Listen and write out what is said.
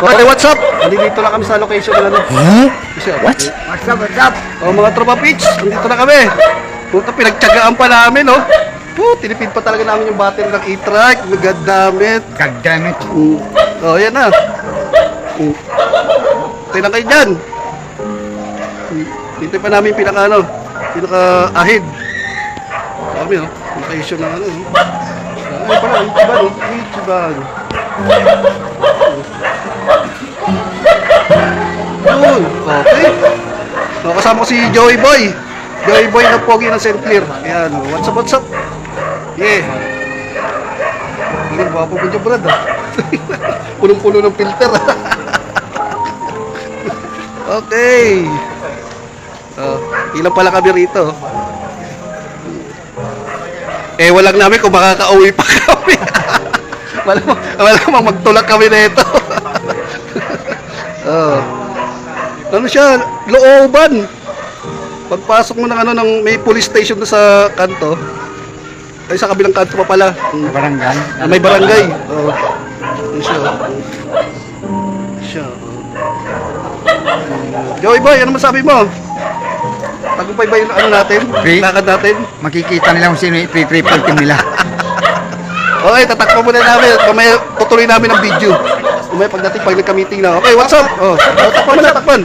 Okay, what's up? Nandito na kami sa location ng ano. What? What's up, what's up? Oh, mga tropa pitch, nandito na kami. Puta, pinagtyagaan pa namin, oh. Tinipid pa talaga namin yung battery ng e-trike. God damn it. God damn it. Oh, yan na. Tayo lang kayo dyan. Dito pa namin pinaka-ahid. Kami, oh. Location ng ano, oh. Ay, pala, Ichiban, oh. Ichiban. Yun, okay. So, kasama ko si Joey Boy. Joey Boy na pogi ng St. Clair. Ayan, oh. What's up, what's up? Yeah. Hindi, wapo ko dyan, Brad, ah. Punong-puno ng filter, ah. Okay. Ilan pala kami rito? Walang namin kung makaka-uwi pa kami. Malamang magtulak kami na ito. Ano siya? Looban. Pagpasok mo ng may police station na sa kanto. Ay, sa kabilang kanto pa pala. Barangay. May barangay. Ano siya? Siya. Joey Boy, ano masabi mo? Tagumpay ba yung natin? Lakad natin? Makikita nila kung sino yung pre-triple team nila. Okay, tatakpo muna namin. Mamaya tutuloy namin ang video. Mamaya pagdating pag nagka-meeting na. Okay, what's up? Takpan mo na, takpan.